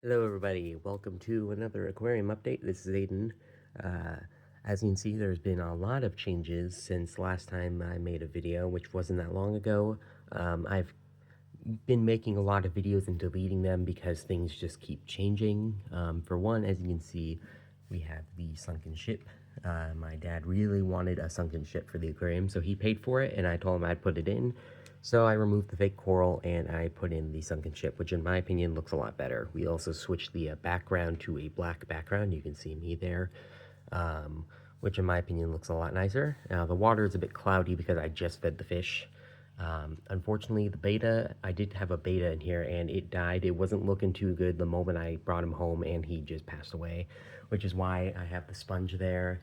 Hello everybody, welcome to another aquarium update. This is Aiden. Uh, as you can see, there's been a lot of changes since last time I made a video, which wasn't that long ago. I've been making a lot of videos and deleting them because things just keep changing. For one, as you can see, we have the sunken ship. My dad really wanted a sunken ship for the aquarium, so he paid for it, and I told him I'd put it in. So I removed the fake coral and I put in the sunken ship, which in my opinion looks a lot better. We also switched the background to a black background. You can see me there, which in my opinion looks a lot nicer. Now the water is a bit cloudy because I just fed the fish. Unfortunately, the beta, I did have a beta in here and it died. It wasn't looking too good the moment I brought him home and he just passed away, which is why I have the sponge there.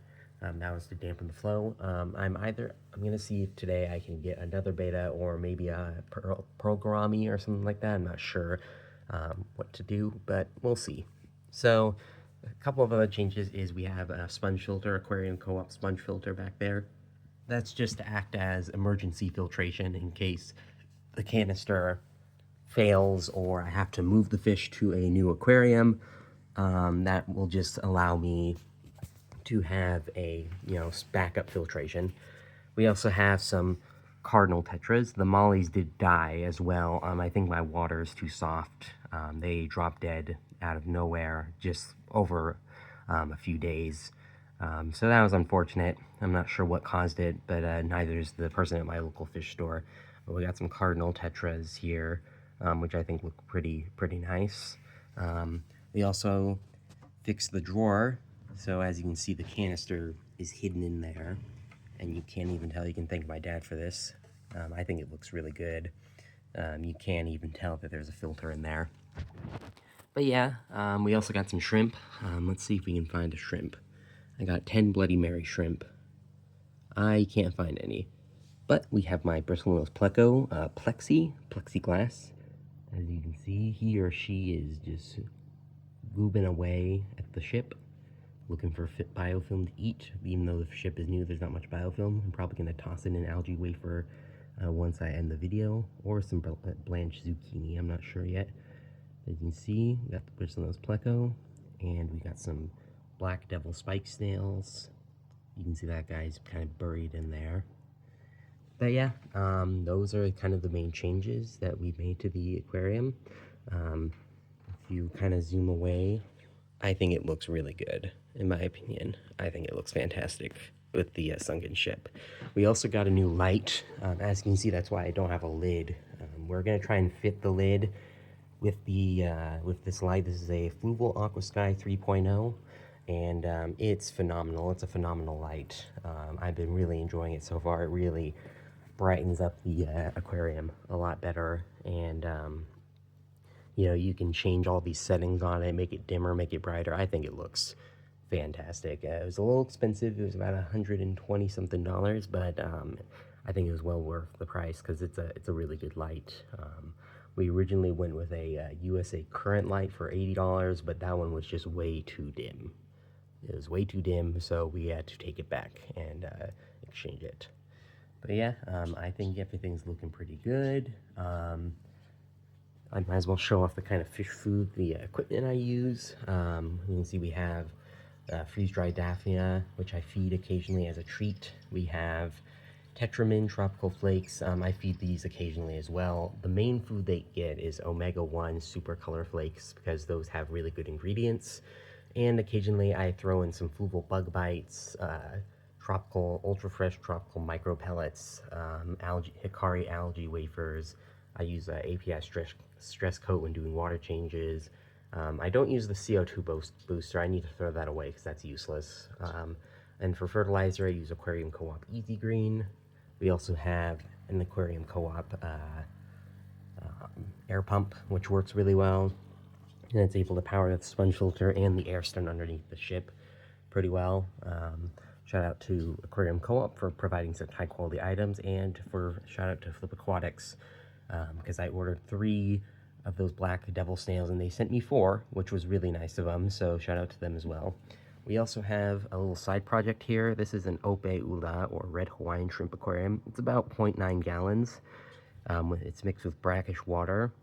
That was to dampen the flow. I'm going to see if today I can get another beta or maybe a pearl gourami or something like that. I'm not sure what to do, but we'll see. So a couple of other changes is we have a sponge filter, Aquarium Co-op sponge filter back there. That's just to act as emergency filtration in case the canister fails or I have to move the fish to a new aquarium. That will just allow me to have a, backup filtration. We also have some cardinal tetras. The mollies did die as well. I think my water is too soft. They dropped dead out of nowhere just over a few days. So that was unfortunate. I'm not sure what caused it, but neither is the person at my local fish store. But we got some cardinal tetras here, which I think look pretty nice. We also fixed the drawer. So as you can see, the canister is hidden in there, and you can't even tell. You can thank my dad for this. I think it looks really good. You can't even tell that there's a filter in there. But yeah, we also got some shrimp. Let's see if we can find a shrimp. I got 10 Bloody Mary shrimp. I can't find any. But we have my bristlenose pleco, plexiglass. As you can see, he or she is just goobing away at the ship, looking for biofilm to eat. Even though the ship is new, there's not much biofilm. I'm probably going to toss in an algae wafer once I end the video, or some blanched zucchini. I'm not sure yet. As you can see, we got the bristlenose pleco, and we got some black devil spike snails. You can see that guy's kind of buried in there. But yeah, those are kind of the main changes that we made to the aquarium. If you kind of zoom away, I think it looks really good, in my opinion. I think it looks fantastic with the sunken ship. We also got a new light. As you can see, that's why I don't have a lid. We're going to try and fit the lid with this light. This is a Fluval Aqua Sky 3.0, and it's phenomenal. It's a phenomenal light. I've been really enjoying it so far. It really brightens up the aquarium a lot better, and you can change all these settings on it, make it dimmer, make it brighter. I think it looks fantastic. It was a little expensive. It was about $120 something, but I think it was well worth the price because it's a really good light. We originally went with a USA Current light for $80, but that one was just way too dim. It was way too dim, so we had to take it back and exchange it. But yeah, I think everything's looking pretty good. I might as well show off the kind of fish food, the equipment I use. You can see we have freeze-dried Daphnia, which I feed occasionally as a treat. We have Tetramin tropical flakes. I feed these occasionally as well. The main food they get is omega-1 super color flakes because those have really good ingredients. And occasionally I throw in some Fluval bug bites, tropical, ultra fresh tropical micro pellets, Hikari algae wafers. I use API stress coat when doing water changes. I don't use the CO2 booster. I need to throw that away because that's useless. And for fertilizer, I use Aquarium Co-op Easy Green. We also have an Aquarium Co-op air pump, which works really well. And it's able to power the sponge filter and the air stern underneath the ship pretty well. Shout out to Aquarium Co-op for providing such high quality items, and shout out to Flip Aquatics because I ordered 3 of those black devil snails and they sent me 4, which was really nice of them, so shout out to them as well. We also have a little side project here. This is an Ope Ula, or Red Hawaiian Shrimp Aquarium. It's about 0.9 gallons. It's mixed with brackish water.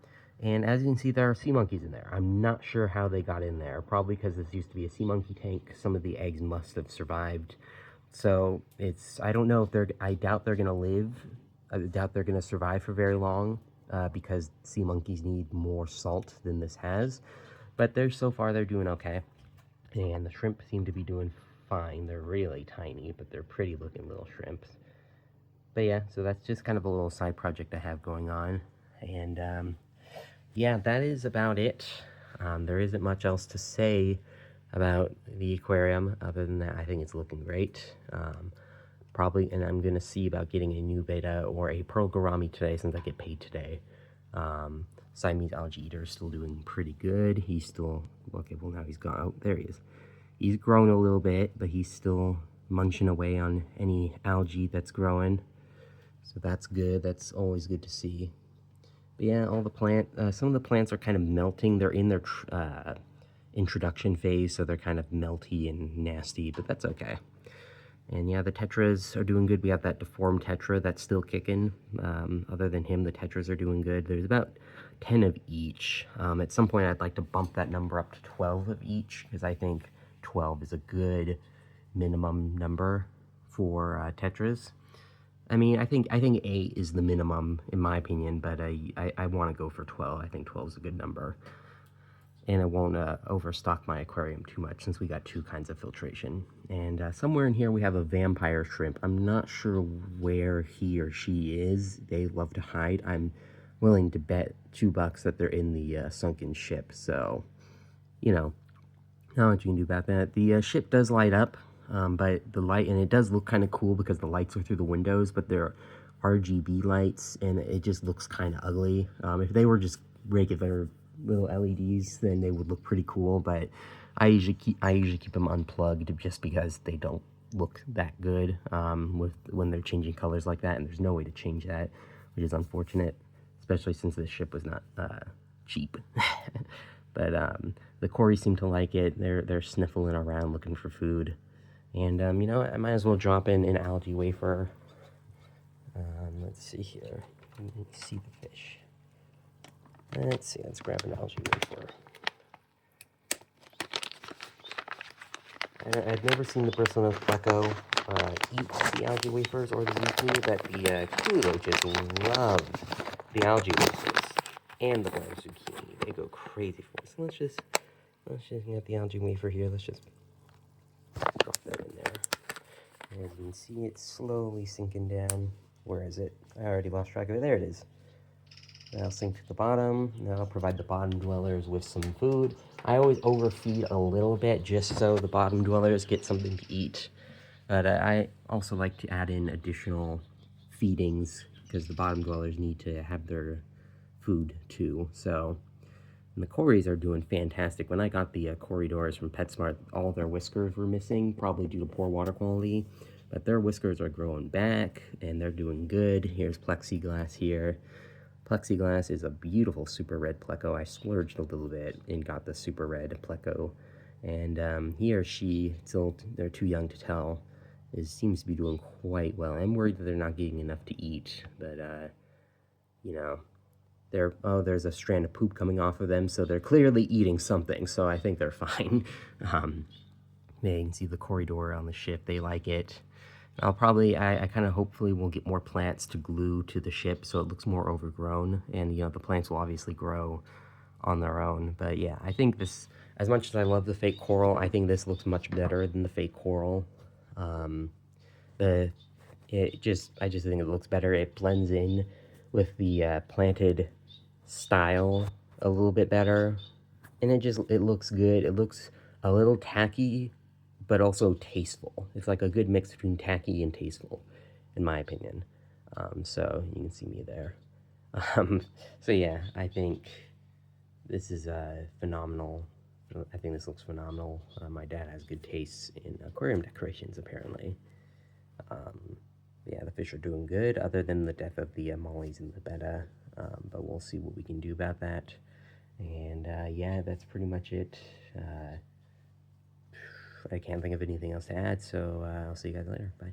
And as you can see, there are sea monkeys in there. I'm not sure how they got in there. Probably because this used to be a sea monkey tank. Some of the eggs must have survived. So I don't know if I doubt they're going to live. I doubt they're going to survive for very long because sea monkeys need more salt than this has. But so far, they're doing okay. And the shrimp seem to be doing fine. They're really tiny, but they're pretty looking little shrimps. But yeah, so that's just kind of a little side project I have going on. And yeah, that is about it. There isn't much else to say about the aquarium other than that I think it's looking great. Probably, and I'm going to see about getting a new betta or a pearl gourami today since I get paid today. Siamese algae eater is still doing pretty good. He's still, okay, well now he's gone. Oh, there he is. He's grown a little bit, but he's still munching away on any algae that's growing. So that's good. That's always good to see. But yeah, all the some of the plants are kind of melting. They're in their introduction phase, so they're kind of melty and nasty, but that's okay. And yeah, the tetras are doing good. We have that deformed tetra that's still kicking. Other than him, the tetras are doing good. There's about 10 of each. At some point, I'd like to bump that number up to 12 of each, because I think 12 is a good minimum number for tetras. I mean, I think 8 is the minimum, in my opinion, but I want to go for 12. I think 12 is a good number. And I won't overstock my aquarium too much since we got 2 kinds of filtration. And somewhere in here we have a vampire shrimp. I'm not sure where he or she is. They love to hide. I'm willing to bet $2 that they're in the sunken ship. So, you know, not much you can do about that. The ship does light up, but the light, and it does look kind of cool because the lights are through the windows, but they're RGB lights, and it just looks kind of ugly. If they were just regular little LEDs, then they would look pretty cool, but I usually keep them unplugged just because they don't look that good when they're changing colors like that, and there's no way to change that, which is unfortunate, especially since this ship was not cheap. But the Cories seem to like it. They're sniffling around looking for food, and you know, I might as well drop in an algae wafer. Let's see here. Let me see the fish. Let's see, let's grab an algae wafer. I've never seen the bristlenose pleco eat the algae wafers or the zucchini, but the kuloaches love the algae wafers and the brown zucchini. They go crazy for it. So let's just get the algae wafer here. Let's just drop that in there. As you can see, it's slowly sinking down. Where is it? I already lost track of it. There it is. Now sink to the bottom. Now I'll provide the bottom dwellers with some food. I always overfeed a little bit just so the bottom dwellers get something to eat. But I also like to add in additional feedings because the bottom dwellers need to have their food too. So, and the Cories are doing fantastic. When I got the Corridors from PetSmart, all their whiskers were missing, probably due to poor water quality. But their whiskers are growing back and they're doing good. Here's plexiglass here. Plexiglass is a beautiful super red pleco. I splurged a little bit and got the super red pleco. And he or she, still they're too young to tell, seems to be doing quite well. I'm worried that they're not getting enough to eat, but you know, there's a strand of poop coming off of them, so they're clearly eating something, so I think they're fine. You can see the corridor on the ship, they like it. I kind of hopefully will get more plants to glue to the ship so it looks more overgrown, and you know, the plants will obviously grow on their own. But yeah, I think this, as much as I love the fake coral, I think this looks much better than the fake coral. I just think it looks better. It blends in with the planted style a little bit better, and it looks good. It looks a little tacky, but also tasteful. It's like a good mix between tacky and tasteful, in my opinion. So you can see me there. So yeah, I think this is phenomenal. I think this looks phenomenal. My dad has good taste in aquarium decorations, apparently. Yeah, the fish are doing good, other than the death of the mollies in the betta. But we'll see what we can do about that. And yeah, that's pretty much it. I can't think of anything else to add, so I'll see you guys later. Bye.